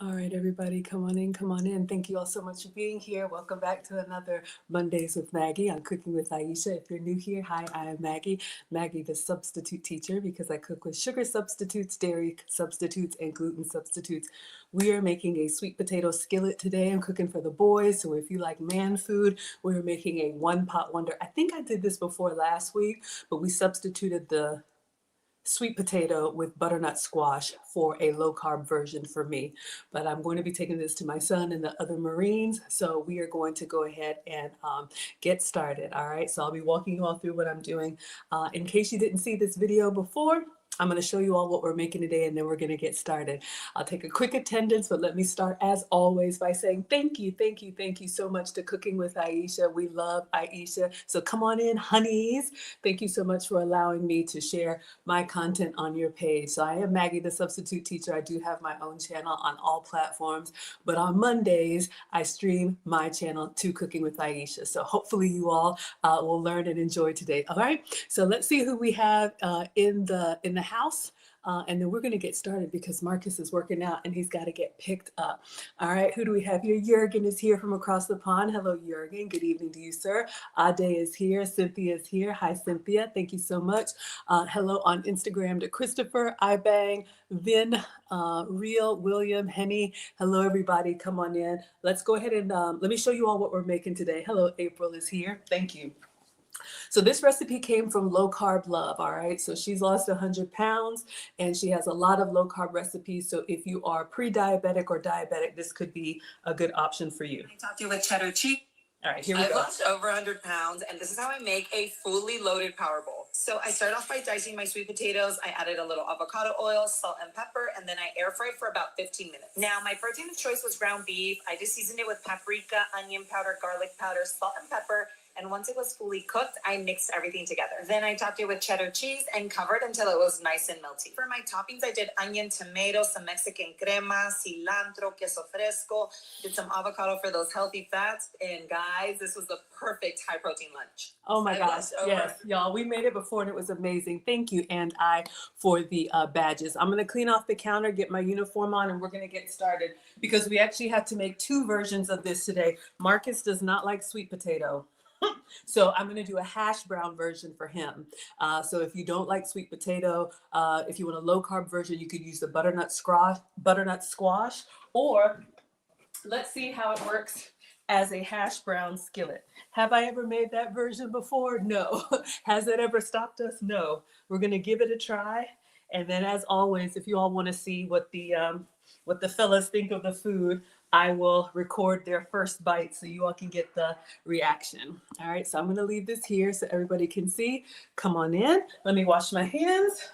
All right, everybody, come on in, come on in. Thank you all so much for being here. Welcome back to another Mondays with Maggie on Cooking with Aisha. If you're new here, hi, I am Maggie. Maggie, the substitute teacher, because I cook with sugar substitutes, dairy substitutes, and gluten substitutes. We are making a sweet potato skillet today. I'm cooking for the boys, so if you like man food, we're making a one pot wonder. I think I did this before last week, but we substituted the sweet potato with butternut squash for a low carb version for me. But I'm going to be taking this to my son and the other Marines. So we are going to go ahead and get started. All right. So I'll be walking you all through what I'm doing. In case you didn't see this video before, I'm going to show you all what we're making today, and then we're going to get started. I'll take a quick attendance, but let me start as always by saying thank you, thank you, thank you so much to Cooking with Aisha. We love Aisha. So come on in, honeys. Thank you so much for allowing me to share my content on your page. So I am Maggie, the substitute teacher. I do have my own channel on all platforms, but on Mondays, I stream my channel to Cooking with Aisha. So hopefully you all will learn and enjoy today. All right. So let's see who we have in the house. And then we're going to get started because Marcus is working out and he's got to get picked up. All right, who do we have here? Jurgen is here from across the pond. Hello, Jurgen. Good evening to you, sir. Ade is here. Cynthia is here. Hi, Cynthia. Thank you so much. Hello on Instagram to Christopher, Ibang, Vin, Real, William, Henny. Hello, everybody. Come on in. Let's go ahead and let me show you all what we're making today. Hello, April is here. Thank you. So this recipe came from Low Carb Love, all right? So she's lost 100 pounds and she has a lot of low carb recipes. So if you are pre-diabetic or diabetic, this could be a good option for you. I talked to you with cheddar cheese. All right, here we go. I've lost over 100 pounds, and this is how I make a fully loaded power bowl. So I start off by dicing my sweet potatoes. I added a little avocado oil, salt, and pepper, and then I air fried for about 15 minutes. Now, my protein of choice was ground beef. I just seasoned it with paprika, onion powder, garlic powder, salt, and pepper. And once it was fully cooked, I mixed everything together. Then I topped it with cheddar cheese and covered until it was nice and melty. For my toppings, I did onion, tomato, some Mexican crema, cilantro, queso fresco, did some avocado for those healthy fats. And guys, this was the perfect high protein lunch. Oh my gosh, yes, y'all, we made it before and it was amazing. Thank you, and I, for the badges. I'm gonna clean off the counter, get my uniform on, and we're gonna get started because we actually had to make two versions of this today. Marcus does not like sweet potato. So I'm going to do a hash brown version for him. So if you don't like sweet potato, if you want a low carb version, you could use the butternut squash, or let's see how it works as a hash brown skillet. Have I ever made that version before? No. Has that ever stopped us? No. We're going to give it a try. And then as always, if you all want to see what the fellas think of the food, I will record their first bite so you all can get the reaction. All right, so I'm gonna leave this here so everybody can see. Come on in. Let me wash my hands.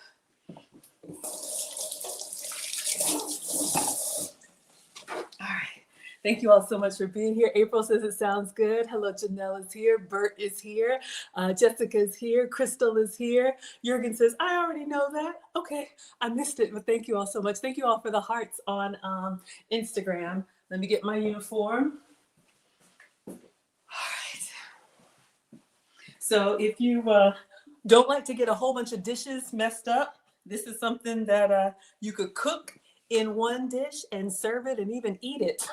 All right. Thank you all so much for being here. April says it sounds good. Hello, Janelle is here. Bert is here. Jessica is here. Crystal is here. Jurgen says, I already know that. Okay, I missed it, but thank you all so much. Thank you all for the hearts on Instagram. Let me get my uniform. All right. So if you don't like to get a whole bunch of dishes messed up, this is something that you could cook in one dish and serve it and even eat it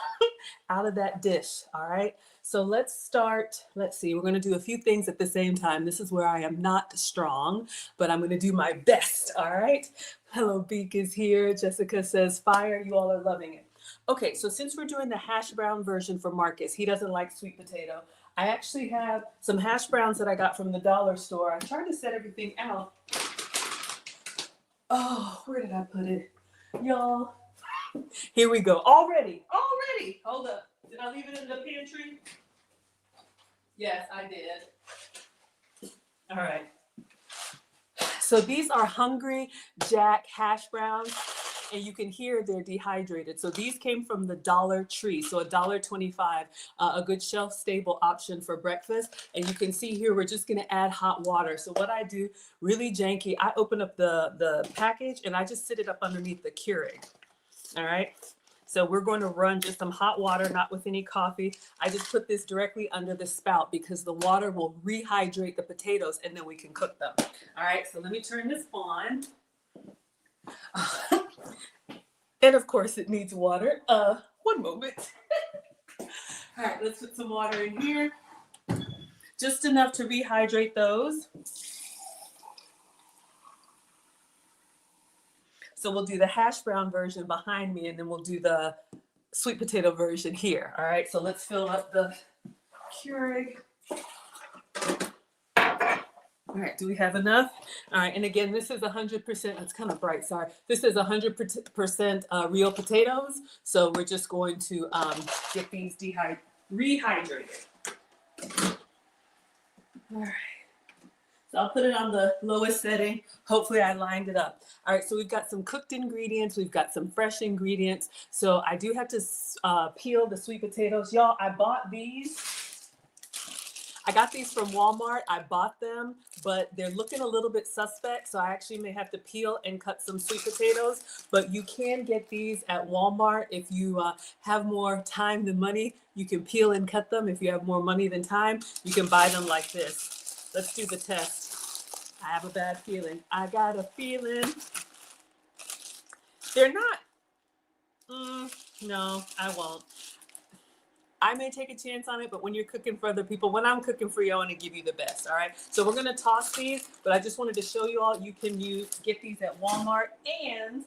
out of that dish. All right. So let's start. Let's see. We're going to do a few things at the same time. This is where I am not strong, but I'm going to do my best. All right. Hello, Beak is here. Jessica says fire. You all are loving it. Okay. So since we're doing the hash brown version for Marcus, he doesn't like sweet potato. I actually have some hash browns that I got from the dollar store. I tried to set everything out. Oh, where did I put it? Y'all, here we go. Already. Hold up. Did I leave it in the pantry? Yes, I did. All right. So these are Hungry Jack hash browns, and you can hear they're dehydrated. So these came from the Dollar Tree. So $1.25, a good shelf-stable option for breakfast. And you can see here, we're just gonna add hot water. So what I do, really janky, I open up the package and I just sit it up underneath the Keurig. All right. So we're going to run just some hot water, not with any coffee. I just put this directly under the spout because the water will rehydrate the potatoes and then we can cook them. All right, so let me turn this on. And of course it needs water. One moment. All right, let's put some water in here. Just enough to rehydrate those. So we'll do the hash brown version behind me, and then we'll do the sweet potato version here. All right, so let's fill up the Keurig. All right, do we have enough? All right, and again, this is 100%, it's kind of bright, sorry. This is 100% real potatoes. So we're just going to get these rehydrated. All right, so I'll put it on the lowest setting. Hopefully I lined it up. All right, so we've got some cooked ingredients. We've got some fresh ingredients. So I do have to peel the sweet potatoes. Y'all, I bought these. I got these from Walmart. I bought them, but they're looking a little bit suspect. So I actually may have to peel and cut some sweet potatoes, but you can get these at Walmart. If you have more time than money, you can peel and cut them. If you have more money than time, you can buy them like this. Let's do the test. I have a bad feeling. I got a feeling. They're not. No, I won't. I may take a chance on it, but when you're cooking for other people, when I'm cooking for you, I want to give you the best, all right? So we're going to toss these, but I just wanted to show you all you can get these at Walmart. And,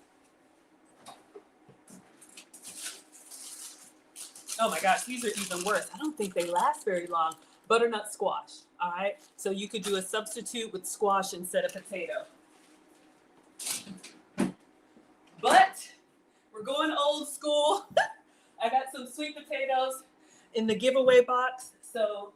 oh my gosh, these are even worse. I don't think they last very long. Butternut squash, all right? So you could do a substitute with squash instead of potato. But we're going old school. I got some sweet potatoes in the giveaway box, so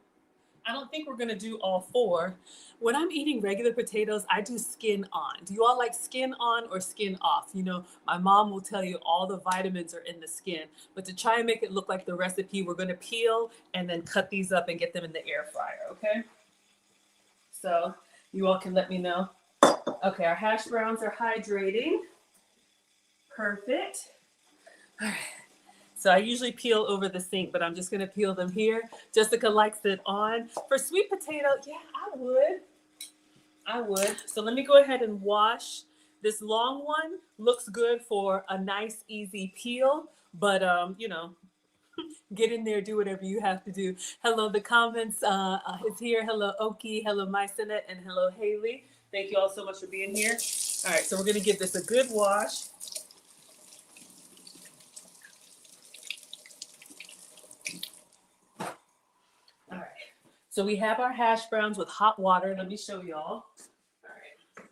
I don't think we're gonna do all 4. When I'm eating regular potatoes, I do skin on. Do you all like skin on or skin off? You know, my mom will tell you all the vitamins are in the skin, but to try and make it look like the recipe, we're gonna peel and then cut these up and get them in the air fryer, okay? So you all can let me know. Okay, our hash browns are hydrating. Perfect. All right. So I usually peel over the sink, but I'm just going to peel them here. Jessica likes it on. For sweet potato, yeah, I would. So let me go ahead and wash. This long one looks good for a nice, easy peel. But, you know, get in there, do whatever you have to do. Hello, the comments is here. Hello, Oki. Hello, Mysonet. And hello, Haley. Thank you all so much for being here. All right, so we're going to give this a good wash. So we have our hash browns with hot water. Let me show y'all. All right.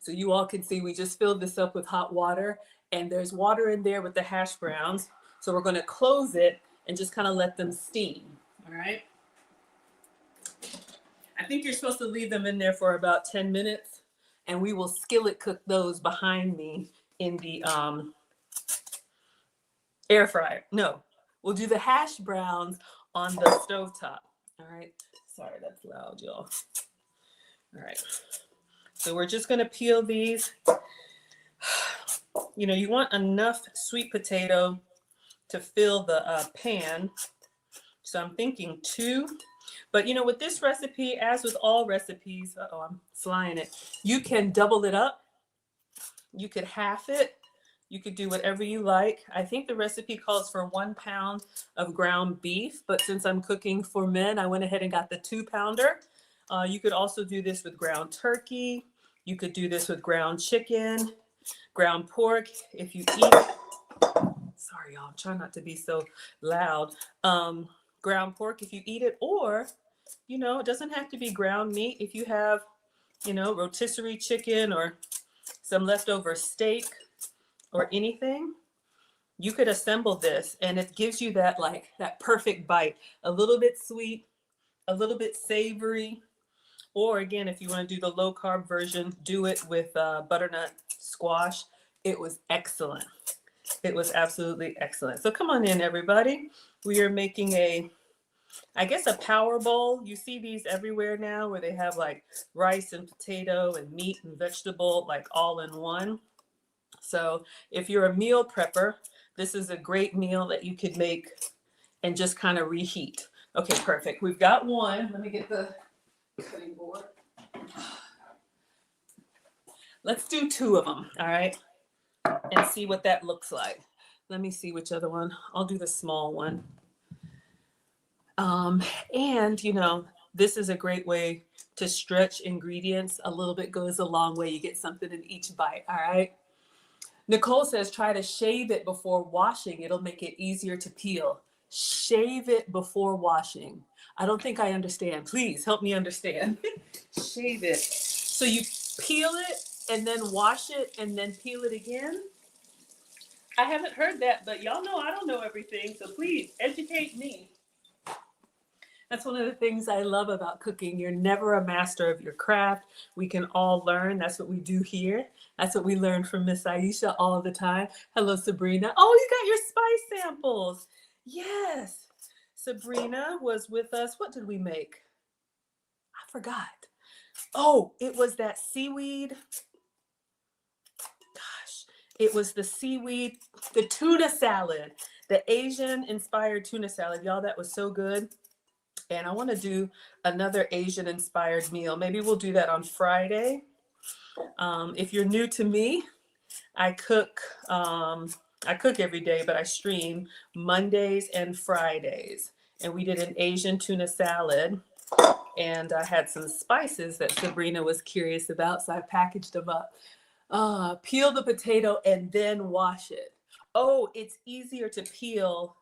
So you all can see we just filled this up with hot water, and there's water in there with the hash browns. So we're going to close it and just kind of let them steam. All right. I think you're supposed to leave them in there for about 10 minutes, and we will skillet cook those behind me in the air fryer. No, we'll do the hash browns on the stovetop. All right. Sorry, that's loud, y'all. All right. So we're just going to peel these. You know, you want enough sweet potato to fill the pan. So I'm thinking 2. But, you know, with this recipe, as with all recipes, I'm flying it. You can double it up. You could half it. You could do whatever you like. I think the recipe calls for 1 pound of ground beef, but since I'm cooking for men, I went ahead and got the 2-pounder. You could also do this with ground turkey. You could do this with ground chicken, ground pork. If you eat, sorry y'all, I'm trying not to be so loud. Ground pork if you eat it, or, you know, it doesn't have to be ground meat. If you have, you know, rotisserie chicken or some leftover steak, or anything, you could assemble this and it gives you that perfect bite, a little bit sweet, a little bit savory. Or again, if you want to do the low carb version, do it with butternut squash. It was excellent. It was absolutely excellent. So come on in, everybody. We are making I guess a power bowl. You see these everywhere now where they have like rice and potato and meat and vegetable, like all in one. So if you're a meal prepper, this is a great meal that you could make and just kind of reheat. Okay, perfect. We've got one. Let me get the cutting board. Let's do 2 of them, all right? And see what that looks like. Let me see which other one. I'll do the small one. And this is a great way to stretch ingredients. A little bit goes a long way. You get something in each bite, all right? Nicole says try to shave it before washing. It'll make it easier to peel. Shave it before washing. I don't think I understand. Please help me understand. Shave it. So you peel it and then wash it and then peel it again? I haven't heard that, but y'all know I don't know everything, so please educate me. That's one of the things I love about cooking. You're never a master of your craft. We can all learn. That's what we do here. That's what we learn from Miss Aisha all the time. Hello, Sabrina. Oh, you got your spice samples. Yes. Sabrina was with us. What did we make? I forgot. Oh, it was that seaweed. Gosh, it was the seaweed, the tuna salad, the Asian inspired tuna salad. Y'all, that was so good. And I want to do another Asian inspired meal. Maybe we'll do that on Friday. If you're new to me, I cook every day, but I stream Mondays and Fridays. And we did an Asian tuna salad. And I had some spices that Sabrina was curious about, so I packaged them up. Peel the potato and then wash it. Oh, it's easier to peel.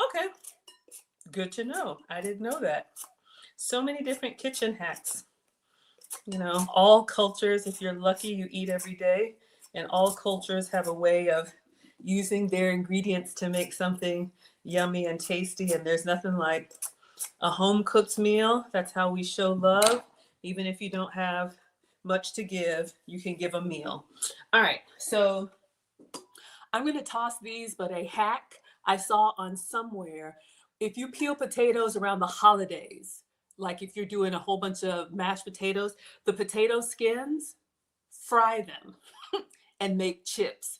Okay, good to know. I didn't know that. So many different kitchen hacks. All cultures, if you're lucky, you eat every day. And all cultures have a way of using their ingredients to make something yummy and tasty. And there's nothing like a home cooked meal. That's how we show love. Even if you don't have much to give, you can give a meal. All right, so I'm going to toss these, but a hack I saw on somewhere. If you peel potatoes around the holidays, like if you're doing a whole bunch of mashed potatoes, the potato skins, fry them and make chips.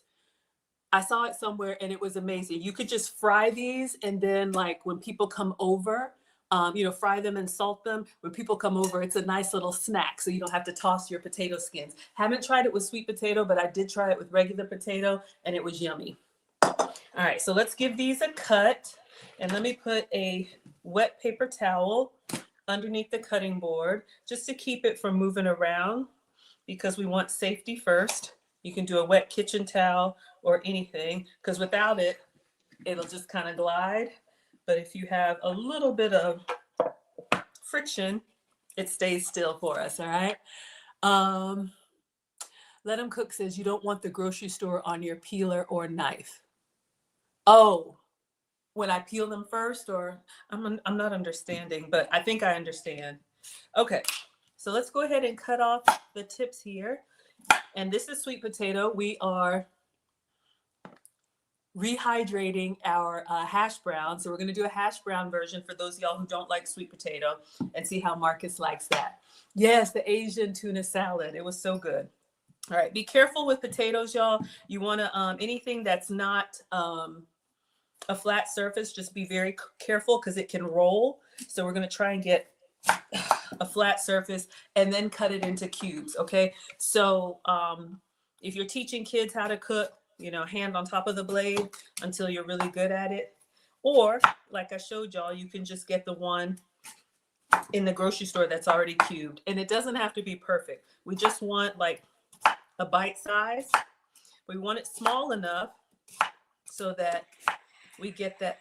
I saw it somewhere and it was amazing. You could just fry these and then like when people come over, fry them and salt them. When people come over, it's a nice little snack. So you don't have to toss your potato skins. Haven't tried it with sweet potato, but I did try it with regular potato and it was yummy. All right, so let's give these a cut. And let me put a wet paper towel underneath the cutting board just to keep it from moving around because we want safety first. You can do a wet kitchen towel or anything because without it, it'll just kind of glide. But if you have a little bit of friction, it stays still for us, all right? Let 'em Cook says you don't want the grocery store on your peeler or knife. Oh, when I peel them first, or I'm not understanding, but I think I understand. Okay, so let's go ahead and cut off the tips here. And this is sweet potato. We are rehydrating our hash brown. So we're going to do a hash brown version for those of y'all who don't like sweet potato and see how Marcus likes that. Yes, the Asian tuna salad. It was so good. All right, be careful with potatoes, y'all. You want to, anything that's not a flat surface, just be very careful because it can roll. So we're going to try and get a flat surface and then cut it into cubes, okay? So if you're teaching kids how to cook, hand on top of the blade until you're really good at it. Or, like I showed y'all, you can just get the one in the grocery store that's already cubed. And it doesn't have to be perfect. We just want like a bite size. We want it small enough so that we get that.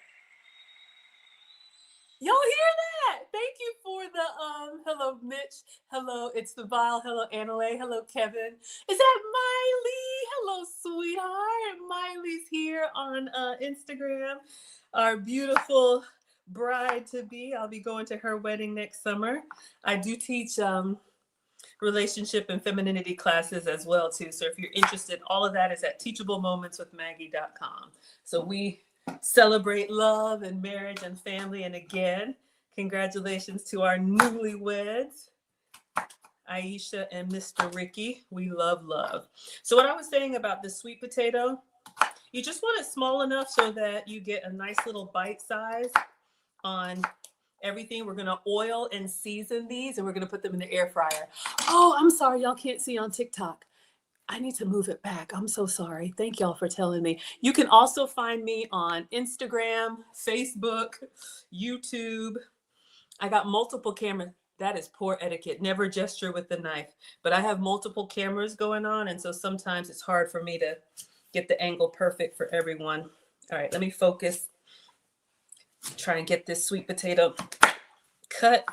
Y'all hear that? Thank you for the hello Mitch. Hello, it's the Vile. Hello, Annalee. Hello, Kevin. Is that Miley? Hello, sweetheart. Miley's here on Instagram. Our beautiful bride to be. I'll be going to her wedding next summer. I do teach relationship and femininity classes as well too. So if you're interested, all of that is at teachablemomentswithmaggie.com. So we celebrate love and marriage and family. And again, congratulations to our newlyweds, Aisha and Mr. Ricky. We love love. So what I was saying about the sweet potato, you just want it small enough so that you get a nice little bite size on everything. We're going to oil and season these and we're going to put them in the air fryer. Oh, I'm sorry. Y'all can't see on TikTok. I need to move it back. I'm so sorry. Thank y'all for telling me. You can also find me on Instagram, Facebook, YouTube. I got multiple cameras. That is poor etiquette. Never gesture with the knife. But I have multiple cameras going on, and so sometimes it's hard for me to get the angle perfect for everyone. All right, let me focus. Try and get this sweet potato cut.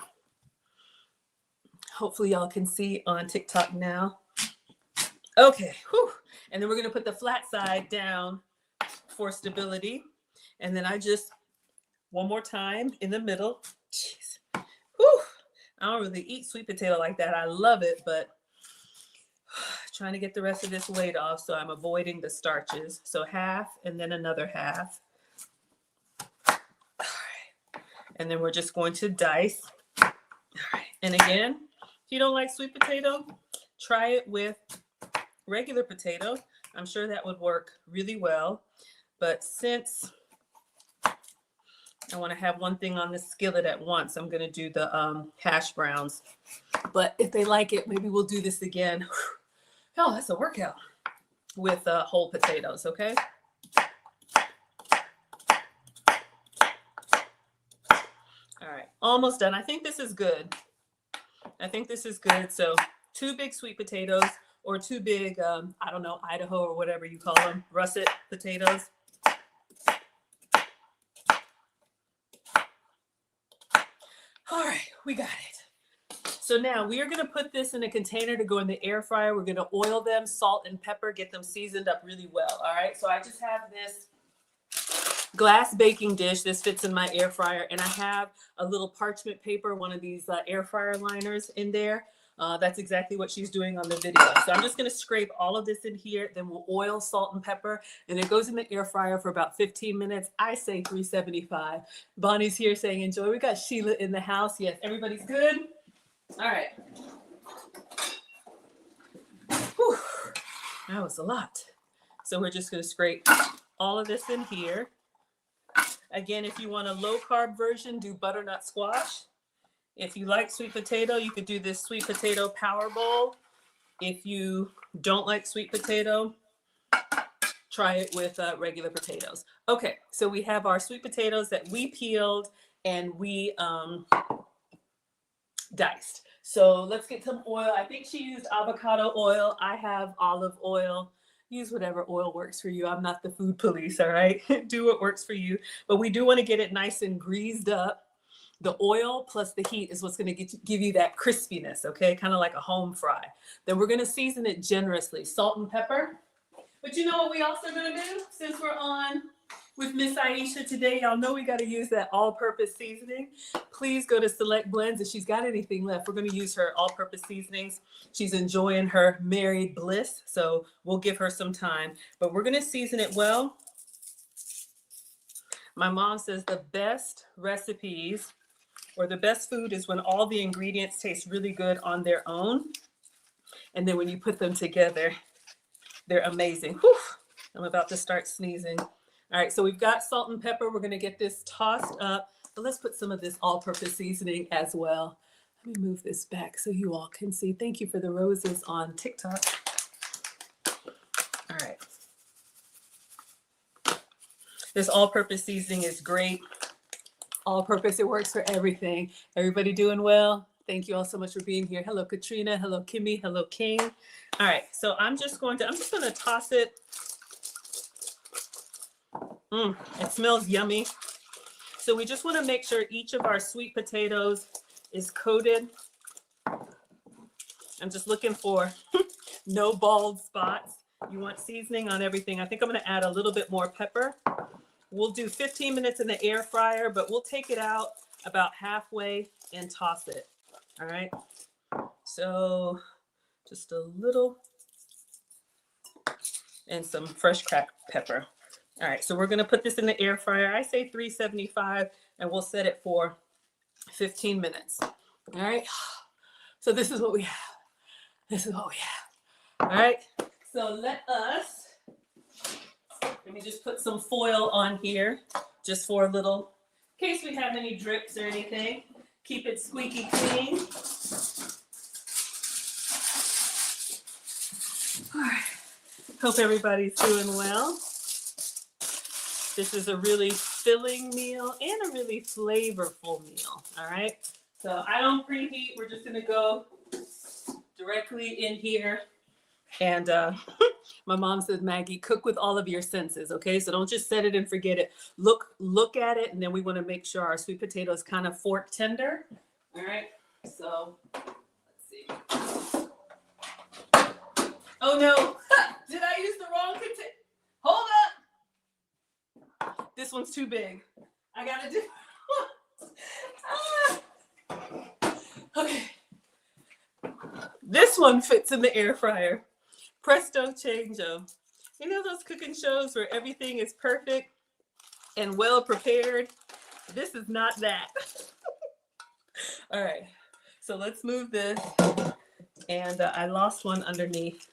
Hopefully y'all can see on TikTok now. Okay, whew. And then we're gonna put the flat side down for stability. And then I just, one more time in the middle. Jeez. Whew. I don't really eat sweet potato like that. I love it, but trying to get the rest of this weight off, so I'm avoiding the starches. So half and then another half. All right. And then we're just going to dice. All right. And again, if you don't like sweet potato, try it with regular potato. I'm sure that would work really well. But since I want to have one thing on the skillet at once, I'm going to do the hash browns. But if they like it, maybe we'll do this again. Oh, that's a workout with whole potatoes, okay? All right, almost done. I think this is good. So 2 big sweet potatoes, or 2 big, I don't know, Idaho or whatever you call them, russet potatoes. All right, we got it. So now we are going to put this in a container to go in the air fryer. We're going to oil them, salt and pepper, get them seasoned up really well. All right, so I just have this glass baking dish. This fits in my air fryer, and I have a little parchment paper, one of these air fryer liners in there. That's exactly what she's doing on the video. So I'm just going to scrape all of this in here. Then we'll oil, salt, and pepper. And it goes in the air fryer for about 15 minutes. I say 375. Bonnie's here saying enjoy. We got Sheila in the house. Yes, everybody's good? All right. Whew. That was a lot. So we're just going to scrape all of this in here. Again, if you want a low-carb version, do butternut squash. If you like sweet potato, you could do this sweet potato power bowl. If you don't like sweet potato, try it with regular potatoes. Okay, so we have our sweet potatoes that we peeled and we diced. So let's get some oil. I think she used avocado oil. I have olive oil. Use whatever oil works for you. I'm not the food police, all right? Do what works for you. But we do want to get it nice and greased up. The oil plus the heat is what's going to give you that crispiness, okay? Kind of like a home fry. Then we're going to season it generously. Salt and pepper. But you know what we also going to do? Since we're on with Miss Aisha today, y'all know we got to use that all-purpose seasoning. Please go to Select Blends. If she's got anything left, we're going to use her all-purpose seasonings. She's enjoying her married bliss, so we'll give her some time. But we're going to season it well. My mom says the best recipes or the best food is when all the ingredients taste really good on their own. And then when you put them together, they're amazing. Whew, I'm about to start sneezing. All right, so we've got salt and pepper. We're gonna get this tossed up. But let's put some of this all-purpose seasoning as well. Let me move this back so you all can see. Thank you for the roses on TikTok. All right. This all-purpose seasoning is great. All-purpose, it works for everything. Everybody doing well? Thank you all so much for being here. Hello, Katrina. Hello, Kimmy. Hello, King. All right, so I'm just gonna toss it. It smells yummy. So we just want to make sure each of our sweet potatoes is coated. I'm just looking for no bald spots. You want seasoning on everything. I think I'm going to add a little bit more pepper. We'll do 15 minutes in the air fryer, but we'll take it out about halfway and toss it. All right. So just a little and some fresh cracked pepper. All right. So we're going to put this in the air fryer. I say 375 and we'll set it for 15 minutes. All right. So this is what we have. All right. So let me just put some foil on here just for a little, in case we have any drips or anything. Keep it squeaky clean. All right. Hope everybody's doing well. This is a really filling meal and a really flavorful meal, all right? So I don't preheat. We're just gonna go directly in here. And my mom said, Maggie, cook with all of your senses, okay? So don't just set it and forget it. Look at it, and then we wanna make sure our sweet potato is kind of fork tender, all right? So let's see. Oh no, did I use the wrong container? Hold up. This one's too big. I gotta do. Okay. This one fits in the air fryer. Presto changeo. You know those cooking shows where everything is perfect and well prepared? This is not that. All right. So let's move this. And I lost one underneath.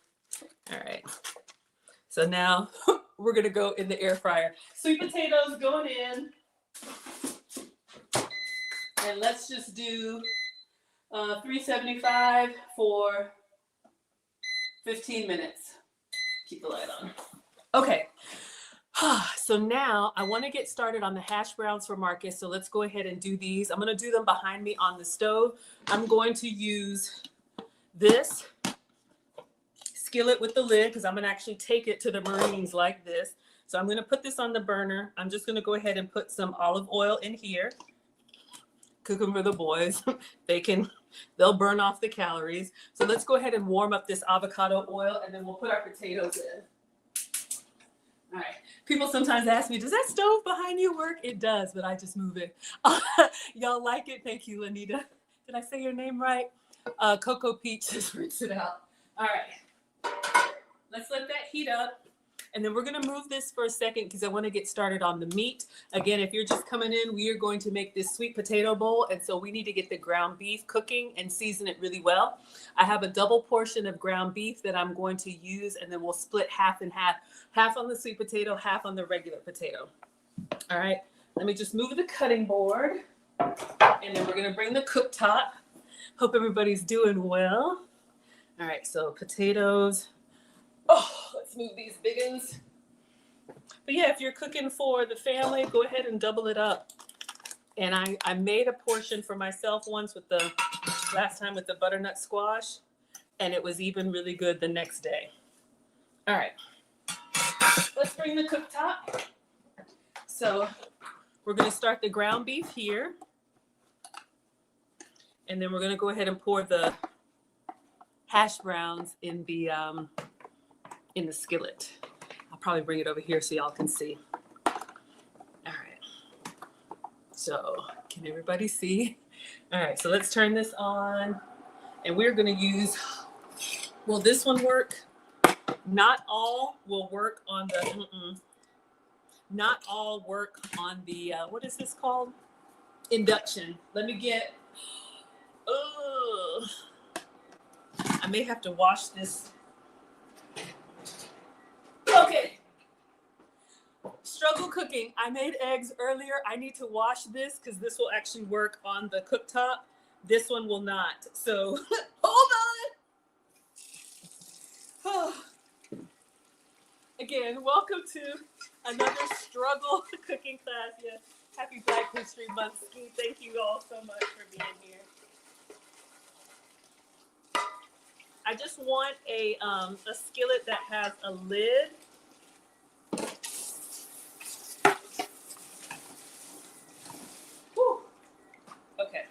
All right. So now we're going to go in the air fryer. Sweet potatoes going in. And let's just do 375 for 15 minutes. Keep the light on. Okay. So now I want to get started on the hash browns for Marcus. So let's go ahead and do these. I'm going to do them behind me on the stove. I'm going to use this skillet with the lid because I'm going to actually take it to the Marines like this. So I'm going to put this on the burner. I'm just going to go ahead and put some olive oil in here. Cook them for the boys. They'll burn off the calories. So let's go ahead and warm up this avocado oil and then we'll put our potatoes in. All right. People sometimes ask me, does that stove behind you work? It does, but I just move it. Y'all like it? Thank you, Lanita. Did I say your name right? Cocoa Peach just rinse it out. All right. Let's let that heat up. And then we're going to move this for a second because I want to get started on the meat. Again, if you're just coming in, we are going to make this sweet potato bowl. And so we need to get the ground beef cooking and season it really well. I have a double portion of ground beef that I'm going to use, and then we'll split half and half. Half on the sweet potato, half on the regular potato. All right, let me just move the cutting board. And then we're going to bring the cooktop. Hope everybody's doing well. All right, so potatoes. Oh, let's move these big ones. But yeah, if you're cooking for the family, go ahead and double it up. And I made a portion for myself once with the last time with the butternut squash, and it was even really good the next day. All right, let's bring the cooktop. So we're going to start the ground beef here. And then we're going to go ahead and pour the hash browns in the skillet. I'll probably bring it over here so y'all can see. All right. So can everybody see? All right, so let's turn this on. And we're going to use, will this one work? Not all will work on the, not all work on the, what is this called? Induction. Let me get, I may have to wash this. Okay. Struggle cooking. I made eggs earlier. I need to wash this because this will actually work on the cooktop. This one will not. So hold on. Again, welcome to another struggle cooking class. Yes. Happy Black History Month, Ski. Thank you all so much for being here. I just want a skillet that has a lid. Whew. Okay.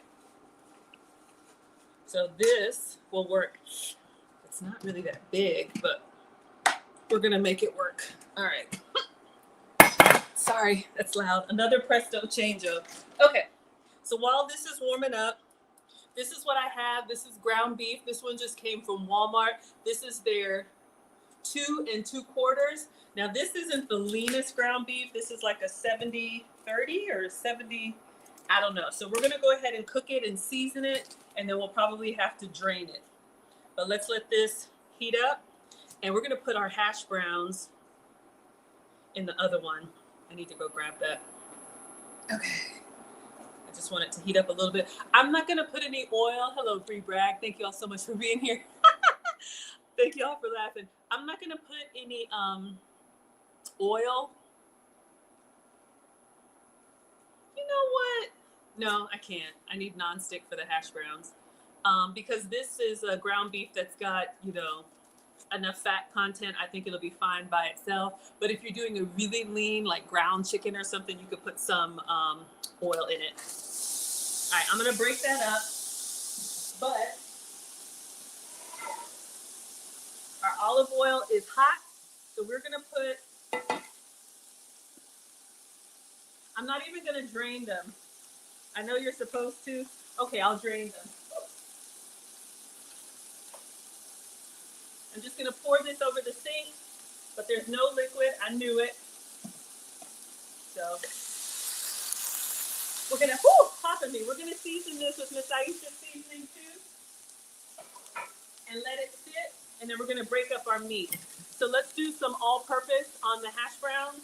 So this will work. It's not really that big, but we're gonna make it work. All right. Sorry, that's loud. Another presto changeo. Okay. So while this is warming up, this is what I have. This is ground beef. This one just came from Walmart. This is their 2 2/4. Now this isn't the leanest ground beef. This is like a 70-30 or 70, I don't know. So we're gonna go ahead and cook it and season it, and then we'll probably have to drain it. But let's let this heat up, and we're gonna put our hash browns in the other one. I need to go grab that. Okay. I just want it to heat up a little bit. I'm not going to put any oil. Hello, Bree Bragg. Thank you all so much for being here. Thank you all for laughing. I'm not gonna put any oil. You know what? No, I can't. I need nonstick for the hash browns. Because this is a ground beef that's got, enough fat content. I think it'll be fine by itself. But if you're doing a really lean, like ground chicken or something, you could put some oil in it. All right, I'm gonna break that up. But our olive oil is hot, so we're gonna put, I'm not even gonna drain them. I know you're supposed to. Okay, I'll drain them. I'm just gonna pour this over the sink, but there's no liquid. I knew it. So we're gonna, pop me. We're gonna season this with Miss Aisha'S seasoning too, and let it sit. And then we're gonna break up our meat. So let's do some all-purpose on the hash browns.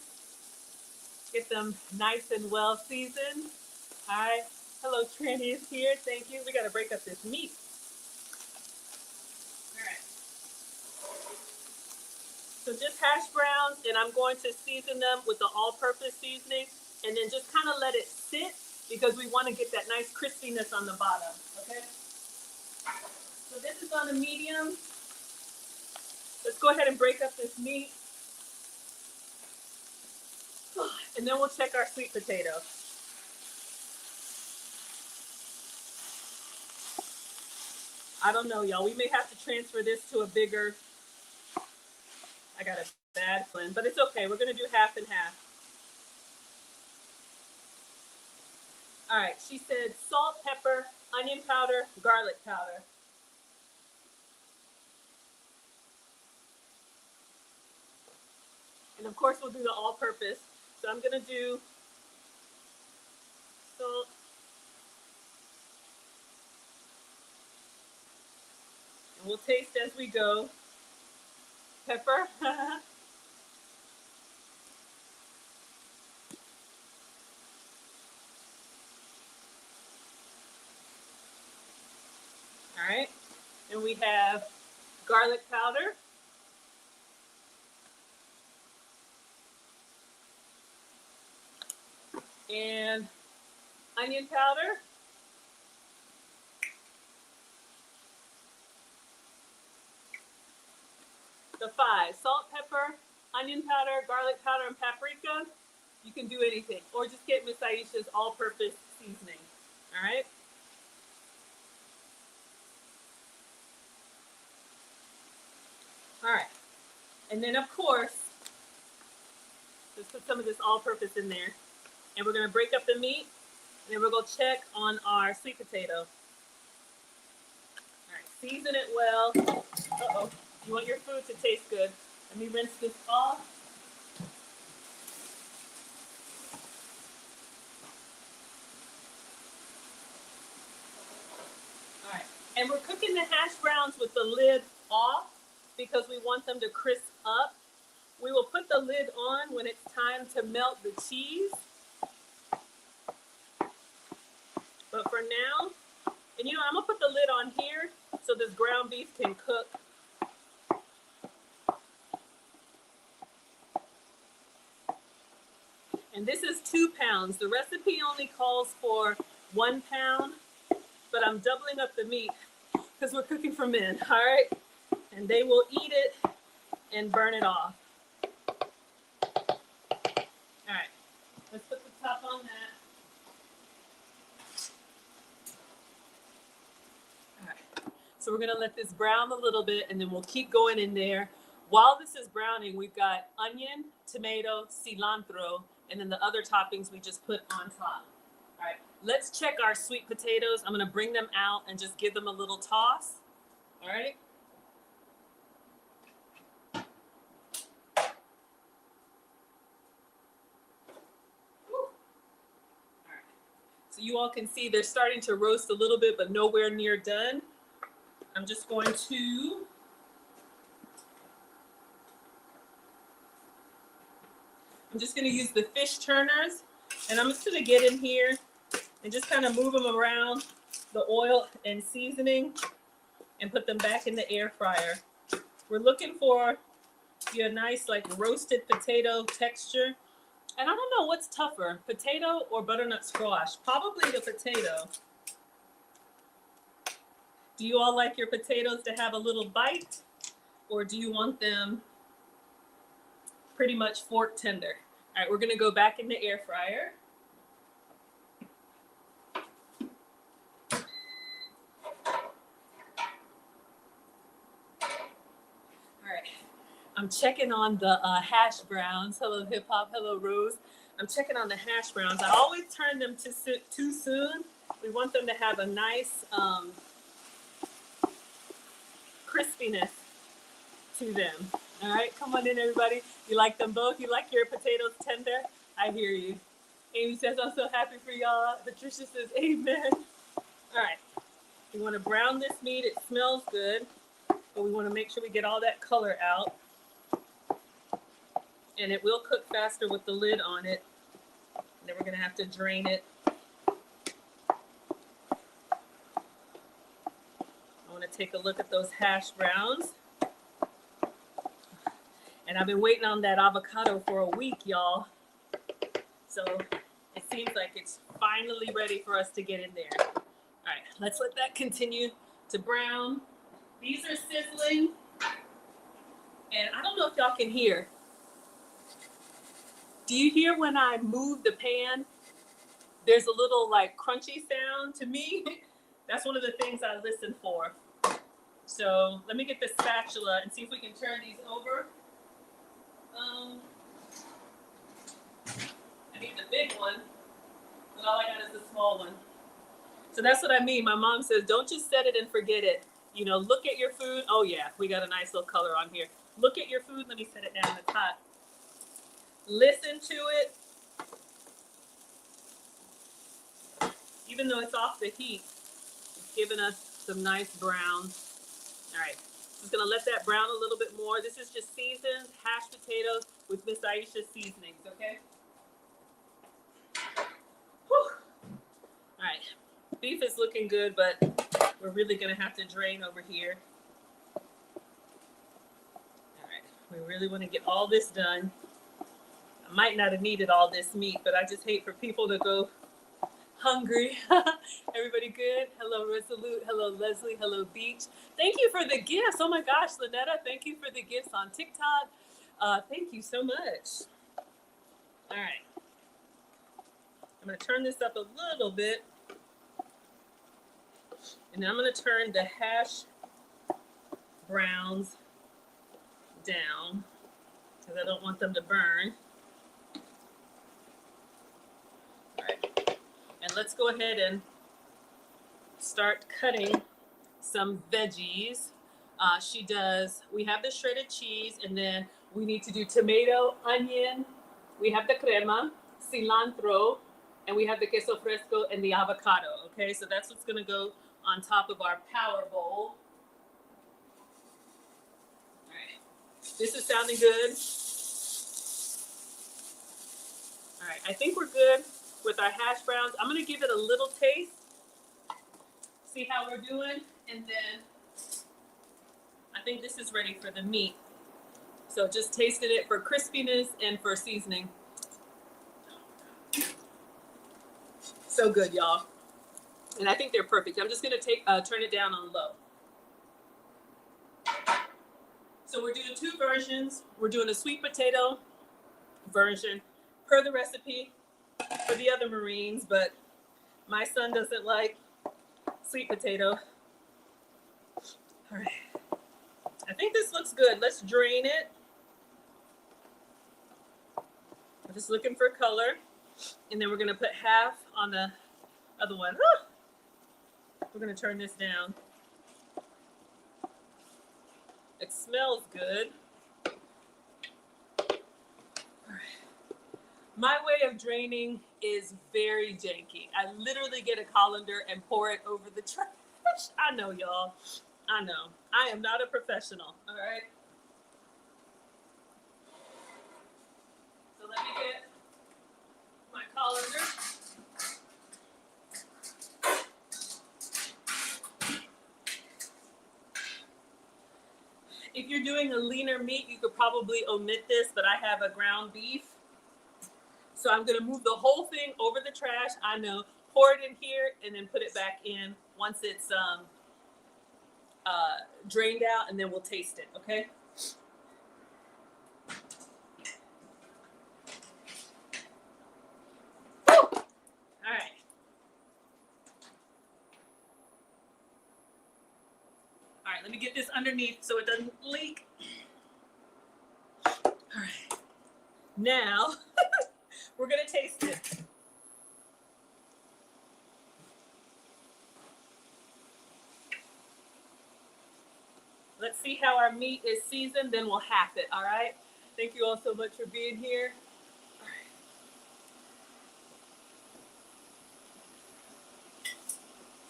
Get them nice and well seasoned. All right. Hello, Tranny is here. Thank you. We gotta break up this meat. All right. So just hash browns, and I'm going to season them with the all-purpose seasoning, and then just kind of let it sit because we want to get that nice crispiness on the bottom, okay? So this is on a medium. Let's go ahead and break up this meat. And then we'll check our sweet potato. I don't know, y'all. We may have to transfer this to a bigger, I got a bad one, but it's okay. We're going to do half and half. All right, she said salt, pepper, onion powder, garlic powder. And of course, we'll do the all-purpose. So I'm gonna do salt, and we'll taste as we go. Pepper. All right, and we have garlic powder. And onion powder. The 5: salt, pepper, onion powder, garlic powder, and paprika. You can do anything, or just get Miss Aisha'S all-purpose seasoning. All right. All right. And then, of course, let's put some of this all-purpose in there. And we're going to break up the meat, and then we're going to check on our sweet potato. All right, season it well. Uh-oh, you want your food to taste good. Let me rinse this off. All right, and we're cooking the hash browns with the lid off because we want them to crisp up. We will put the lid on when it's time to melt the cheese. But for now, and I'm gonna put the lid on here so this ground beef can cook. And this is 2 pounds. The recipe only calls for 1 pound, but I'm doubling up the meat because we're cooking for men, all right? And they will eat it and burn it off. All right, let's put the top on that. So we're gonna let this brown a little bit, and then we'll keep going in there. While this is browning, we've got onion, tomato, cilantro, and then the other toppings we just put on top. All right, let's check our sweet potatoes. I'm gonna bring them out and just give them a little toss. All right. So you all can see they're starting to roast a little bit, but nowhere near done. I'm just going to use the fish turners, and I'm just going to get in here and just kind of move them around the oil and seasoning and put them back in the air fryer. We're looking for get a nice like roasted potato texture. And I don't know what's tougher, potato or butternut squash. Probably the potato. Do you all like your potatoes to have a little bite? Or do you want them pretty much fork tender? All right, we're gonna go back in the air fryer. All right, I'm checking on the hash browns. Hello, hip hop. Hello, Rose. I'm checking on the hash browns. I always turn them too soon. We want them to have a nice crispiness to them. All right, come on in, everybody. You like them both? You like your potatoes tender? I hear you. Amy says, I'm so happy for y'all. Patricia says, amen. All right, we want to brown this meat. It smells good, but we want to make sure we get all that color out. And it will cook faster with the lid on it. And then we're going to have to drain it. I want to take a look at those hash browns. And I've been waiting on that avocado for a week, y'all. So it seems like it's finally ready for us to get in there. All right, let's let that continue to brown. These are sizzling. And I don't know if y'all can hear. Do you hear when I move the pan? There's a little like crunchy sound to me. That's one of the things I listen for. So let me get the spatula and see if we can turn these over. I need the big one, but all I got is the small one. So that's what I mean. My mom says, don't just set it and forget it. You know, look at your food. Oh yeah, we got a nice little color on here. Look at your food. Let me set it down. It's hot. Listen to it. Even though it's off the heat, it's giving us some nice browns. All right, just gonna let that brown a little bit more. This is just seasoned hashed potatoes with Miss Aisha'S seasonings, okay? Whew. All right, beef is looking good, but we're really gonna have to drain over here. All right, we really wanna get all this done. I might not have needed all this meat, but I just hate for people to go hungry. Everybody good? Hello, Resolute. Hello, Leslie. Hello, Beach. Thank you for the gifts. Oh my gosh, Lynetta, thank you for the gifts on TikTok. Thank you so much. All right. I'm going to turn this up a little bit. And then I'm going to turn the hash browns down because I don't want them to burn. All right. And let's go ahead and start cutting some veggies. We have the shredded cheese, and then we need to do tomato, onion, we have the crema, cilantro, and we have the queso fresco and the avocado, okay? So that's what's gonna go on top of our power bowl. All right, this is sounding good. All right, I think we're good with our hash browns. I'm gonna give it a little taste, see how we're doing, and then I think this is ready for the meat. So just tasted it for crispiness and for seasoning. So good, y'all. And I think they're perfect. I'm just gonna turn it down on low. So we're doing two versions. We're doing a sweet potato version per the recipe for the other Marines, but my son doesn't like sweet potato. All right. I think this looks good. Let's drain it. I'm just looking for color. And then we're gonna put half on the other one. We're gonna turn this down. It smells good. All right. My way of draining is very janky. I literally get a colander and pour it over the trash. I know, y'all. I know. I am not a professional, all right? So let me get my colander. if you're doing a leaner meat, you could probably omit this, but I have a ground beef. So I'm gonna move the whole thing over the trash. I know, pour it in here and then put it back in once it's drained out, and then we'll taste it, okay? Woo! All right. All right, let me get this underneath so it doesn't leak. All right. Now, we're gonna taste it. Let's see how our meat is seasoned, then we'll half it, all right? Thank you all so much for being here. All right.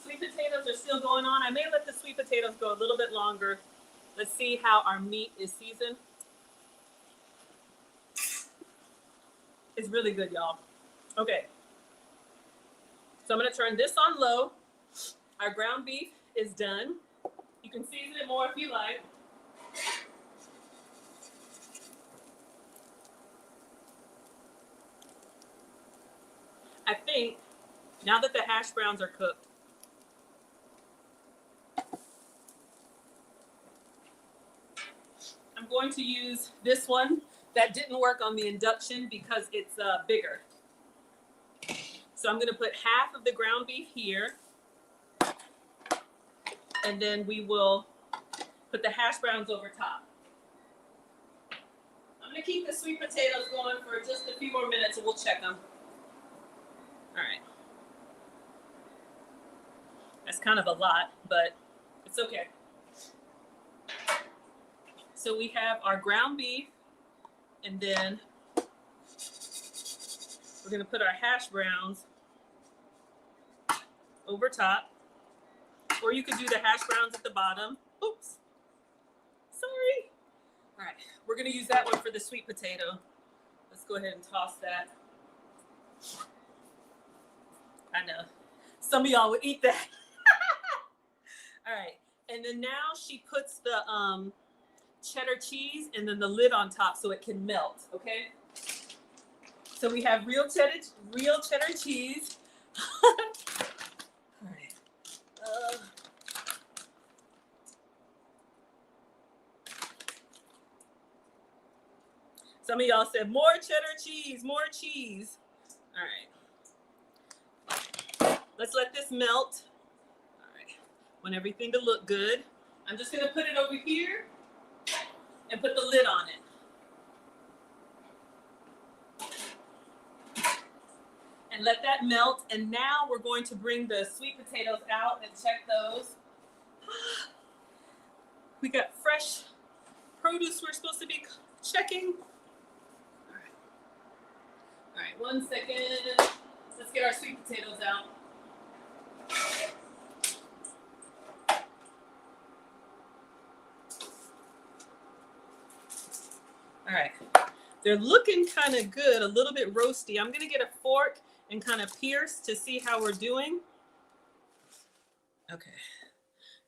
Sweet potatoes are still going on. I may let the sweet potatoes go a little bit longer. Let's see how our meat is seasoned. It's really good, y'all. Okay. So I'm gonna turn this on low. Our ground beef is done. You can season it more if you like. I think now that the hash browns are cooked, I'm going to use this one that didn't work on the induction because it's bigger. So I'm gonna put half of the ground beef here, and then we will put the hash browns over top. I'm gonna keep the sweet potatoes going for just a few more minutes and we'll check them. All right. That's kind of a lot, but it's okay. So we have our ground beef, and then we're gonna put our hash browns over top, or you could do the hash browns at the bottom. Oops, sorry. All right, we're gonna use that one for the sweet potato. Let's go ahead and toss that. I know, some of y'all would eat that. All right, and then now she puts the cheddar cheese and then the lid on top so it can melt, okay? So we have real cheddar cheese. All right. Some of y'all said more cheddar cheese, more cheese. All right. Let's let this melt. All right. Want everything to look good. I'm just gonna put it over here and put the lid on it. And let that melt. And now we're going to bring the sweet potatoes out and check those. We got fresh produce we're supposed to be checking. All right, 1 second. Let's get our sweet potatoes out. All right, they're looking kind of good, a little bit roasty. I'm gonna get a fork and kind of pierce to see how we're doing. Okay,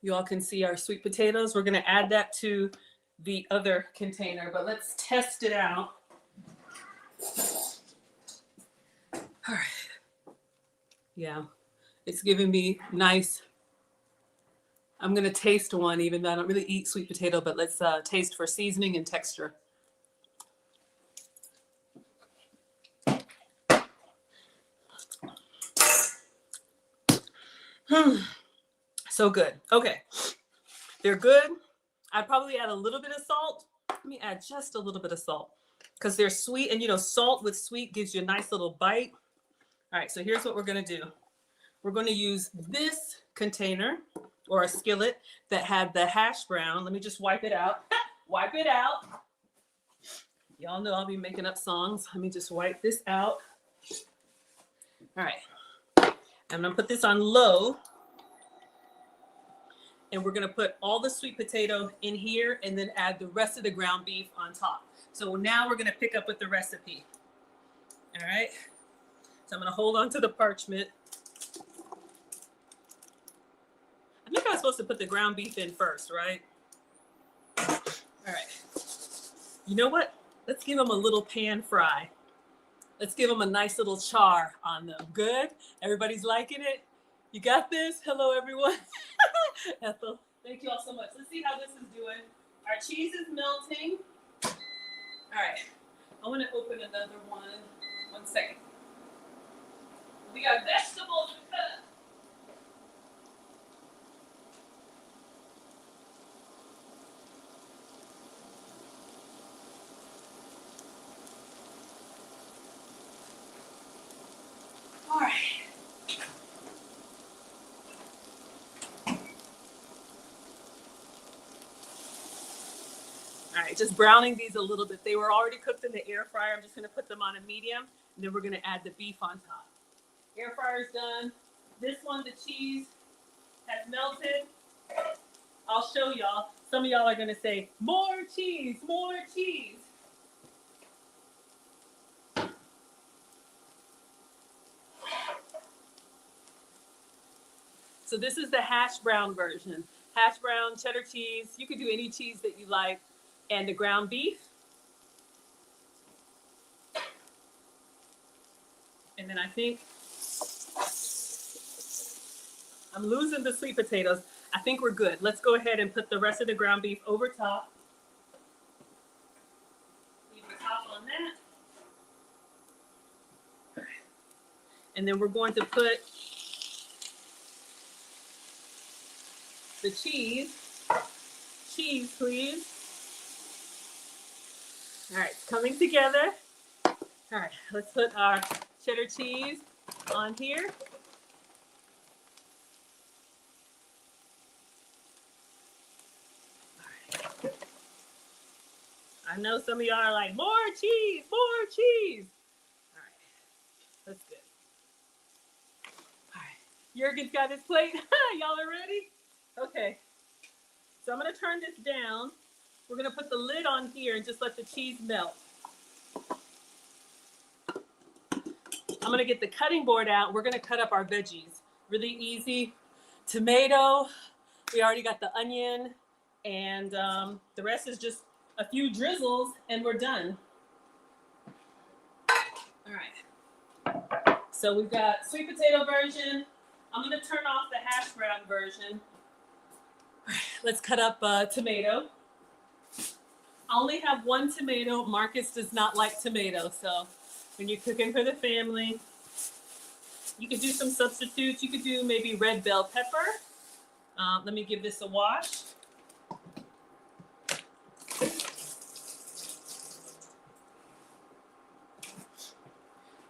you all can see our sweet potatoes. We're gonna add that to the other container, but let's test it out. All right, yeah, it's giving me nice. I'm gonna taste one, even though I don't really eat sweet potato, but let's taste for seasoning and texture. So good. Okay, they're good. I'd probably add a little bit of salt. Let me add just a little bit of salt because they're sweet, and you know, salt with sweet gives you a nice little bite. All right, so here's what we're gonna do. We're gonna use this container or a skillet that had the hash brown. Let me just wipe it out. Wipe it out. Y'all know I'll be making up songs. Let me just wipe this out. All right, I'm gonna put this on low. And we're gonna put all the sweet potato in here and then add the rest of the ground beef on top. So now we're gonna pick up with the recipe. All right, so I'm gonna hold on to the parchment. I think I was supposed to put the ground beef in first, right? All right. You know what? Let's give them a little pan fry. Let's give them a nice little char on them. Good? Everybody's liking it? You got this? Hello, everyone. Ethel, thank you all so much. Let's see how this is doing. Our cheese is melting. All right. I want to open another one. 1 second. We got vegetables to cut. All right. All right, just browning these a little bit. They were already cooked in the air fryer. I'm just going to put them on a medium, and then we're going to add the beef on top. Air fryer's done. This one, the cheese has melted. I'll show y'all. Some of y'all are going to say, more cheese, more cheese. So this is the hash brown version. Hash brown, cheddar cheese. You could do any cheese that you like. And the ground beef. And then I think I'm losing the sweet potatoes. I think we're good. Let's go ahead and put the rest of the ground beef over top. Leave the top on that. And then we're going to put the cheese. Cheese, please. All right, it's coming together. All right, let's put our cheddar cheese on here. All right. I know some of y'all are like, more cheese, more cheese. All right, that's good. All right, Jurgen's got his plate. Y'all are ready? Okay, so I'm gonna turn this down. We're gonna put the lid on here and just let the cheese melt. I'm gonna get the cutting board out. We're gonna cut up our veggies. Really easy. Tomato, we already got the onion, and the rest is just a few drizzles and we're done. All right. So we've got sweet potato version. I'm gonna turn off the hash brown version. All right, let's cut up tomato. I only have one tomato. Marcus does not like tomato, so when you're cooking for the family, you could do some substitutes. You could do maybe red bell pepper. Let me give this a wash.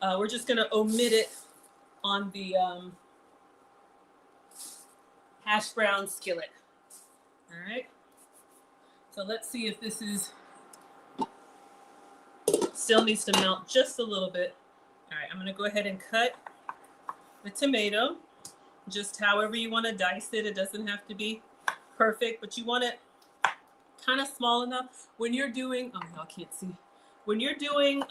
We're just gonna omit it on the hash brown skillet. All right. So let's see if this is still needs to melt just a little bit. All right, I'm gonna go ahead and cut the tomato just however you want to dice it. It doesn't have to be perfect, but you want it kind of small enough. When you're doing, oh, y'all can't see. When you're doing,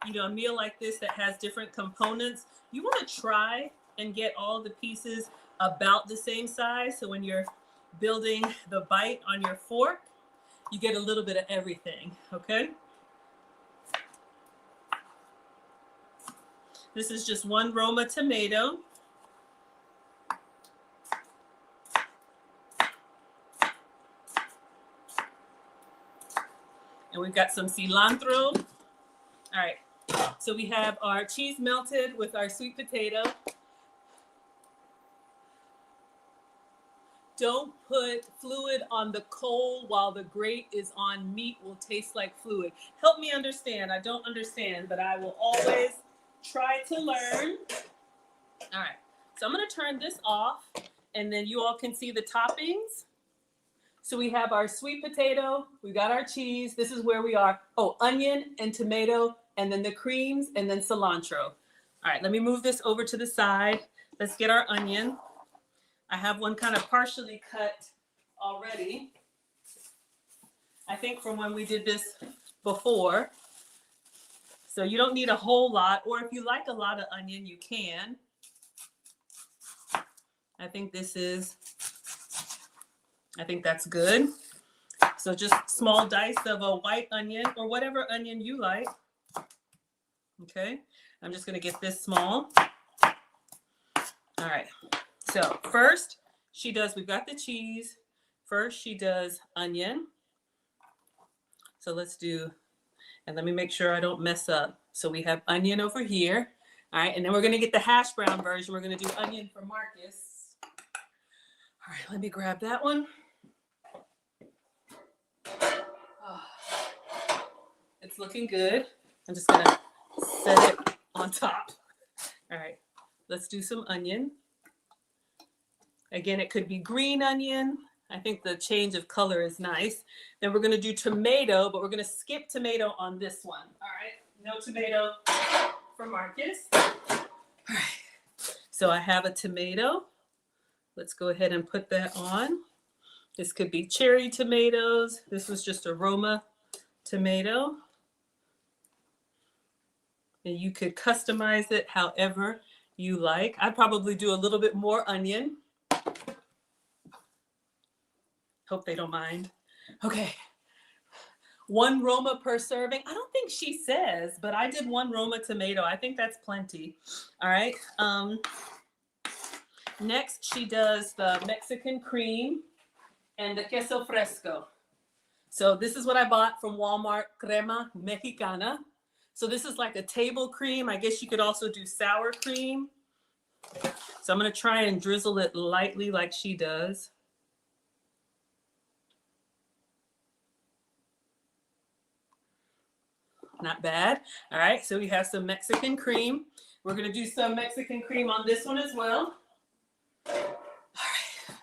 you know, a meal like this that has different components, you want to try and get all the pieces about the same size. So when you're building the bite on your fork, you get a little bit of everything, okay? This is just one Roma tomato. And we've got some cilantro. All right, so we have our cheese melted with our sweet potato. Don't put fluid on the coal while the grate is on. Meat will taste like fluid. Help me understand. I don't understand, but I will always try to learn. All right, so I'm gonna turn this off and then you all can see the toppings. So we have our sweet potato, we got our cheese. This is where we are. Oh, onion and tomato, and then the creams, and then cilantro. All right, let me move this over to the side. Let's get our onion. I have one kind of partially cut already. I think from when we did this before. So you don't need a whole lot, or if you like a lot of onion, you can. I think that's good. So just small dice of a white onion or whatever onion you like. Okay, I'm just gonna get this small. All right, so first she does, we've got the cheese. First she does onion. So let's do, and let me make sure I don't mess up. So we have onion over here. All right, and then we're gonna get the hash brown version. We're gonna do onion for Marcus. All right, let me grab that one. Oh, it's looking good. I'm just gonna set it on top. All right, let's do some onion. Again, it could be green onion. I think the change of color is nice. Then we're gonna do tomato, but we're gonna skip tomato on this one. All right, no tomato for Marcus. All right, so I have a tomato. Let's go ahead and put that on. This could be cherry tomatoes. This was just a Roma tomato. And you could customize it however you like. I'd probably do a little bit more onion. Hope they don't mind. Okay. 1 Roma per serving. I don't think she says, but I did 1 Roma tomato. I think that's plenty. All right. Next, she does the Mexican cream and the queso fresco. So this is what I bought from Walmart, crema mexicana. So this is like a table cream. I guess you could also do sour cream. So I'm going to try and drizzle it lightly like she does. Not bad. All right, so we have some Mexican cream. We're going to do some Mexican cream on this one as well. All right,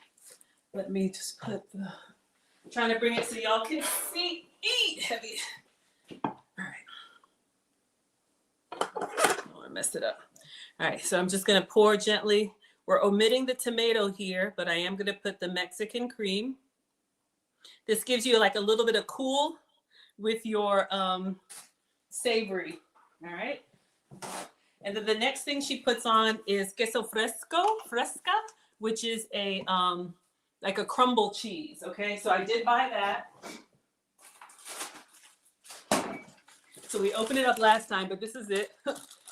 let me just put the, I'm trying to bring it so y'all can see, eat heavy. All right. Oh, I messed it up. All right, so I'm just going to pour gently. We're omitting the tomato here, but I am going to put the Mexican cream. This gives you like a little bit of cool with your savory. All right. And then the next thing she puts on is queso fresca, which is a like a crumble cheese. Okay, so I did buy that. So we opened it up last time, but this is it.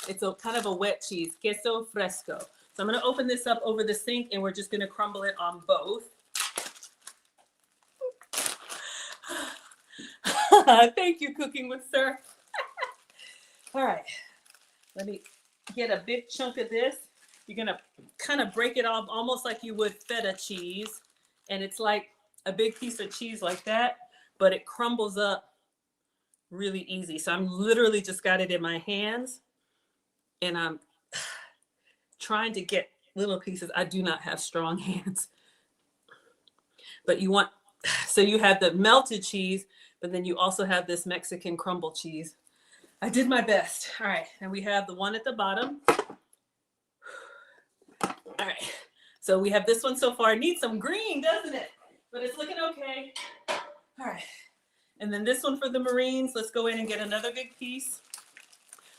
It's a kind of a wet cheese, queso fresco. So I'm going to open this up over the sink, and we're just going to crumble it on both. Thank you, Cooking with Sir. All right, let me get a big chunk of this. You're going to kind of break it off almost like you would feta cheese. And it's like a big piece of cheese like that, but it crumbles up really easy. So I'm literally just got it in my hands, and I'm trying to get little pieces. I do not have strong hands. But you want, so you have the melted cheese, but then you also have this Mexican crumble cheese. I did my best. All right, and we have the one at the bottom. All right, so we have this one so far. It needs some green, doesn't it? But it's looking okay. All right, and then this one for the Marines. Let's go in and get another big piece.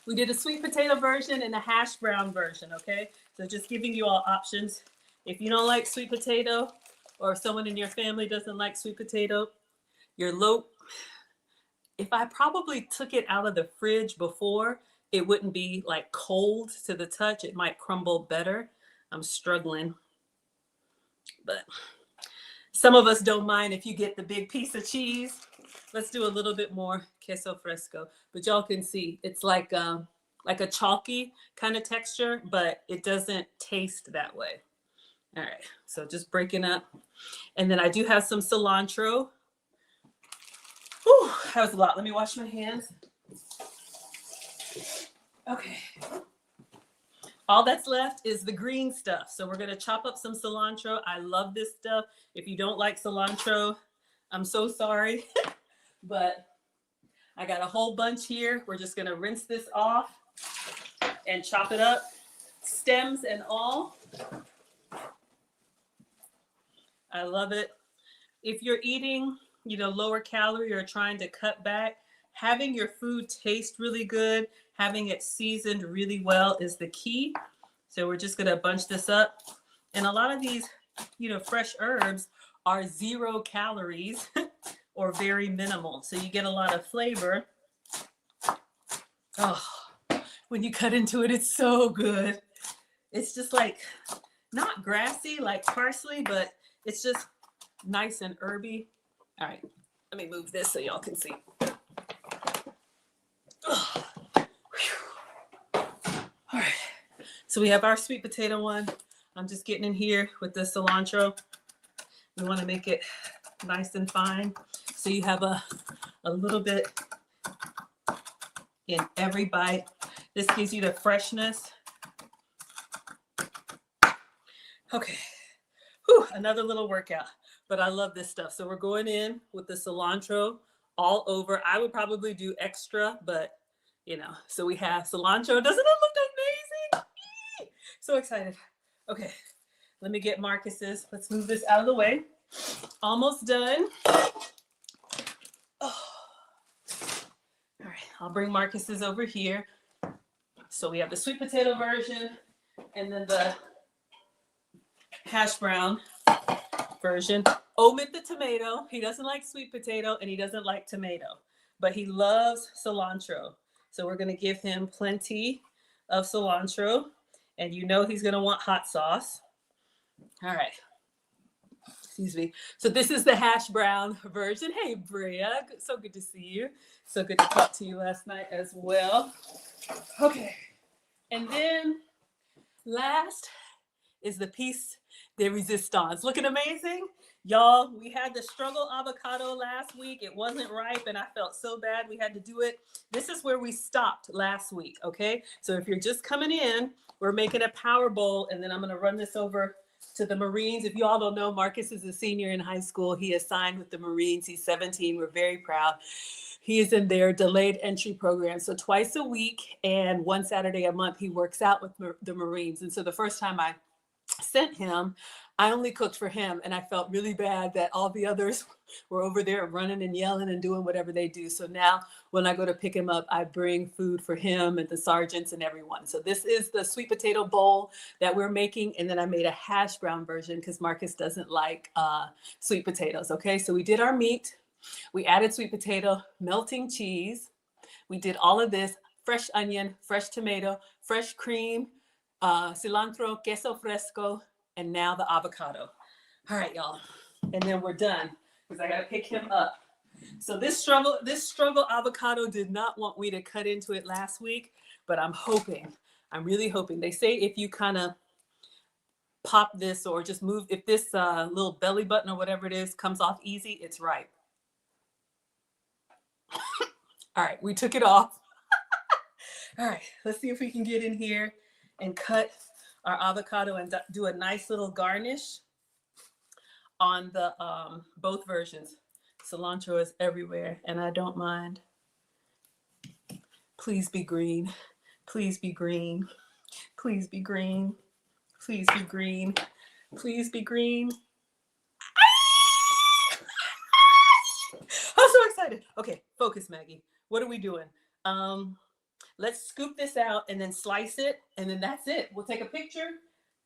We did a sweet potato version and a hash brown version, okay? So just giving you all options. If you don't like sweet potato, or if someone in your family doesn't like sweet potato, your low, if I probably took it out of the fridge before, it wouldn't be like cold to the touch. It might crumble better. I'm struggling. But some of us don't mind if you get the big piece of cheese. Let's do a little bit more queso fresco. But y'all can see it's like a chalky kind of texture, but it doesn't taste that way. All right, so just breaking up. And then I do have some cilantro. Whew, that was a lot. Let me wash my hands. Okay. All that's left is the green stuff. So we're going to chop up some cilantro. I love this stuff. If you don't like cilantro, I'm so sorry. But I got a whole bunch here. We're just going to rinse this off and chop it up, stems and all. I love it. If you're eating, lower calorie or trying to cut back, having your food taste really good, having it seasoned really well is the key. So we're just going to bunch this up. And a lot of these, fresh herbs are 0 calories, or very minimal. So you get a lot of flavor. Oh, when you cut into it, it's so good. It's just like not grassy like parsley, but it's just nice and herby. All right, let me move this so y'all can see. All right, so we have our sweet potato one. I'm just getting in here with the cilantro. We want to make it nice and fine. So you have a little bit in every bite. This gives you the freshness. Okay, whew, another little workout, but I love this stuff. So we're going in with the cilantro all over. I would probably do extra, but you know, so we have cilantro. Doesn't it look amazing? So excited. Okay, let me get Marcus's. Let's move this out of the way. Almost done. Oh. All right, I'll bring Marcus's over here. So we have the sweet potato version and then the hash brown version. Omit the tomato. He doesn't like sweet potato and he doesn't like tomato, but he loves cilantro. So we're gonna give him plenty of cilantro, and you know he's gonna want hot sauce. All right. Excuse me. So this is the hash brown version. Hey, Brea, so good to see you. So good to talk to you last night as well. Okay. And then last is the piece de resistance. Looking amazing? Y'all, we had the struggle avocado last week. It wasn't ripe and I felt so bad we had to do it. This is where we stopped last week, okay? So if you're just coming in, we're making a power bowl, and then I'm gonna run this over to the Marines. If you all don't know, Marcus is a senior in high school. He is signed with the Marines. He's 17. We're very proud. He is in their delayed entry program. So twice a week and one Saturday a month, he works out with the Marines. And so the first time I sent him, I only cooked for him, and I felt really bad that all the others were over there running and yelling and doing whatever they do. So now when I go to pick him up, I bring food for him and the sergeants and everyone. So this is the sweet potato bowl that we're making, and then I made a hash brown version because Marcus doesn't like sweet potatoes. Okay, so we did our meat, we added sweet potato, melting cheese, we did all of this, fresh onion, fresh tomato, fresh cream, cilantro, queso fresco, and now the avocado. All right, y'all. And then we're done because I gotta pick him up. So this struggle avocado did not want me to cut into it last week, but I'm really hoping. They say if you kind of pop this or just move, if this little belly button or whatever it is comes off easy, it's ripe. All right, we took it off. All right, let's see if we can get in here and cut our avocado and do a nice little garnish on the both versions. Cilantro is everywhere, and I don't mind. Please be green. Please be green. Please be green. Please be green. Please be green. I'm so excited. Okay, focus, Maggie. What are we doing? Let's scoop this out and then slice it, and then that's it. We'll take a picture.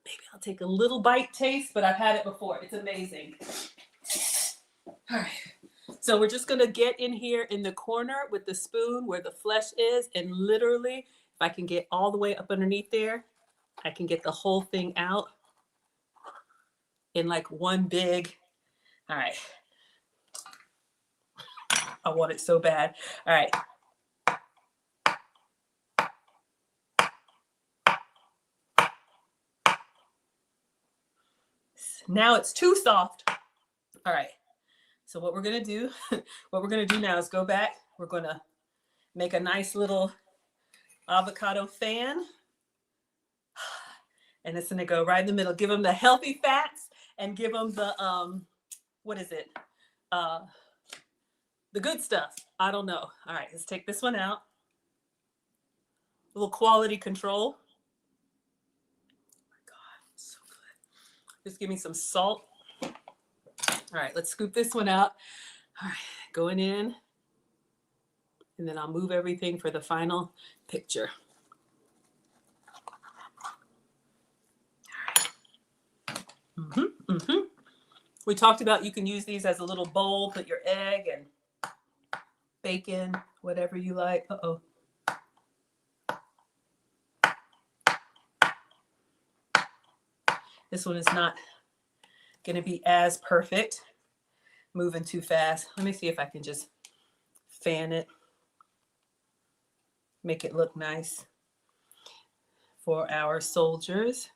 Maybe I'll take a little bite taste, but I've had it before. It's amazing. All right. So we're just gonna get in here in the corner with the spoon where the flesh is, and literally, if I can get all the way up underneath there, I can get the whole thing out in like one big. All right. I want it so bad. All right. Now it's too soft. All right. So what we're gonna do now is go back. We're gonna make a nice little avocado fan, and it's gonna go right in the middle. Give them the healthy fats and give them the what is it? The good stuff. I don't know. All right, let's take this one out. A little quality control. Oh my God, so good. Just give me some salt. All right, let's scoop this one out. All right, going in. And then I'll move everything for the final picture. All right. We talked about you can use these as a little bowl, put your egg and bacon, whatever you like. Uh-oh. This one is not going to be as perfect. Moving too fast. Let me see if I can just fan it. Make it look nice for our soldiers.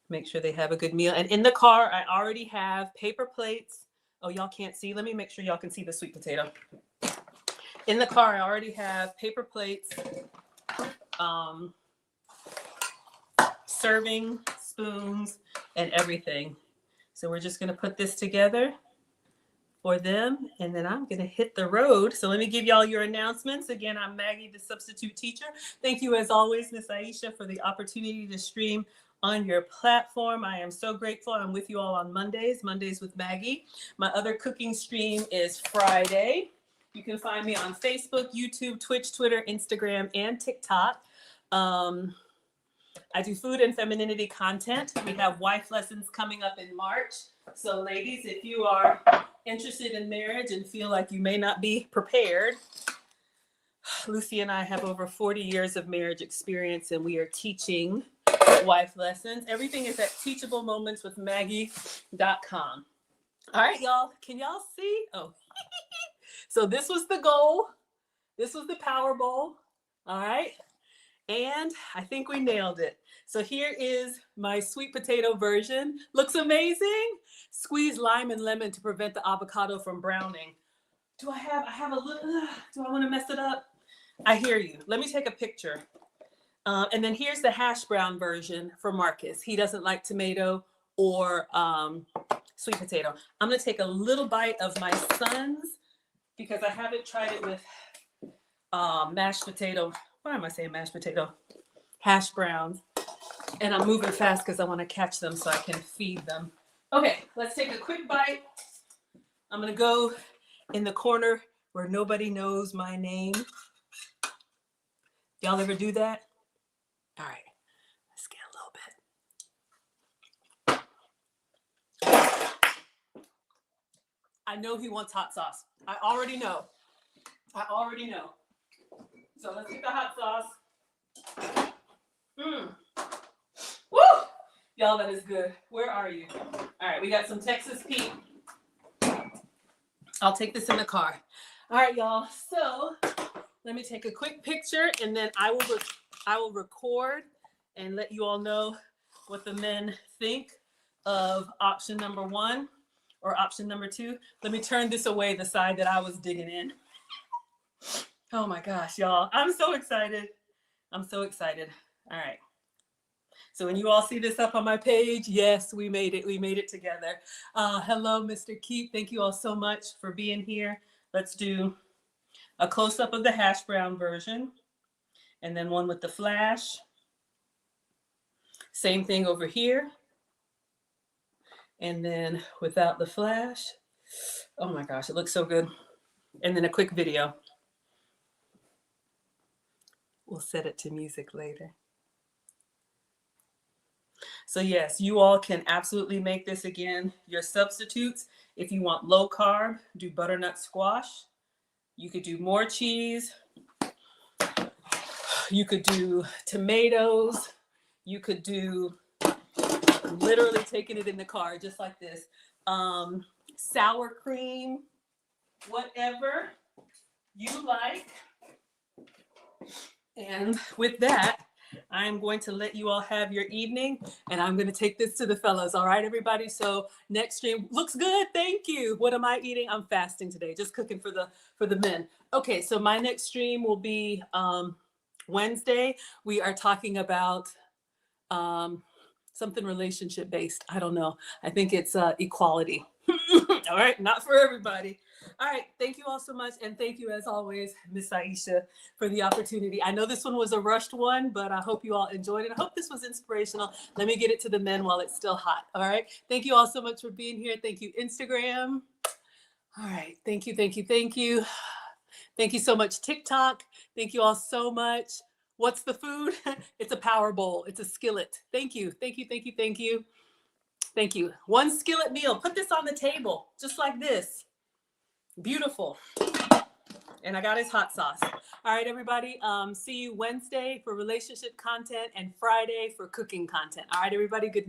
Make sure they have a good meal. And in the car, I already have paper plates. Oh, y'all can't see. Let me make sure y'all can see the sweet potato. In the car, I already have paper plates, serving spoons, and everything. So we're just going to put this together for them, and then I'm going to hit the road. So let me give y'all your announcements. Again, I'm Maggie, the substitute teacher. Thank you, as always, Miss Aisha, for the opportunity to stream on your platform. I am so grateful. I'm with you all on Mondays with Maggie. My other cooking stream is Friday. You can find me on Facebook, YouTube, Twitch, Twitter, Instagram, and TikTok. I do food and femininity content. We have wife lessons coming up in March. So ladies, if you are interested in marriage and feel like you may not be prepared, Lucy and I have over 40 years of marriage experience, and we are teaching wife lessons. Everything is at teachablemomentswithmaggie.com. All right, y'all. Can y'all see? Oh, so this was the goal. This was the power bowl. All right. And I think we nailed it. So here is my sweet potato version. Looks amazing. Squeeze lime and lemon to prevent the avocado from browning. I have a little, do I want to mess it up? I hear you. Let me take a picture. And then here's the hash brown version for Marcus. He doesn't like tomato or sweet potato. I'm going to take a little bite of my son's because I haven't tried it with mashed potato. Why am I saying mashed potato? Hash browns. And I'm moving fast because I want to catch them so I can feed them. Okay, let's take a quick bite. I'm going to go in the corner where nobody knows my name. Y'all ever do that? All right, let's get a little bit. I know he wants hot sauce. I already know. So let's get the hot sauce. Woo! Y'all, that is good. Where are you? All right, we got some Texas Pete. I'll take this in the car. All right, y'all. So let me take a quick picture, and then I will record and let you all know what the men think of option number 1 or option number 2. Let me turn this away, the side that I was digging in. Oh my gosh, y'all. I'm so excited. All right. So when you all see this up on my page, yes, we made it. We made it together. Hello, Mr. Keep. Thank you all so much for being here. Let's do a close-up of the hash brown version and then one with the flash. Same thing over here. And then without the flash. Oh my gosh, it looks so good. And then a quick video. We'll set it to music later. So yes, you all can absolutely make this again your substitutes. If you want low carb, do butternut squash. You could do more cheese. You could do tomatoes. You could do, literally taking it in the car, just like this. Sour cream, whatever you like. And with that, I'm going to let you all have your evening, and I'm going to take this to the fellas. All right, everybody. So next stream looks good. Thank you. What am I eating? I'm fasting today, just cooking for the men. Okay, so my next stream will be Wednesday. We are talking about something relationship based. I don't know. I think it's equality. All right, not for everybody. All right, thank you all so much. And thank you, as always, Miss Aisha, for the opportunity. I know this one was a rushed one, but I hope you all enjoyed it. I hope this was inspirational. Let me get it to the men while it's still hot. All right, thank you all so much for being here. Thank you, Instagram. All right, thank you. Thank you so much, TikTok. Thank you all so much. What's the food? It's a power bowl. It's a skillet. Thank you. Thank you. One skillet meal. Put this on the table, just like this. Beautiful. And I got his hot sauce. All right, everybody. See you Wednesday for relationship content and Friday for cooking content. All right, everybody. Good night.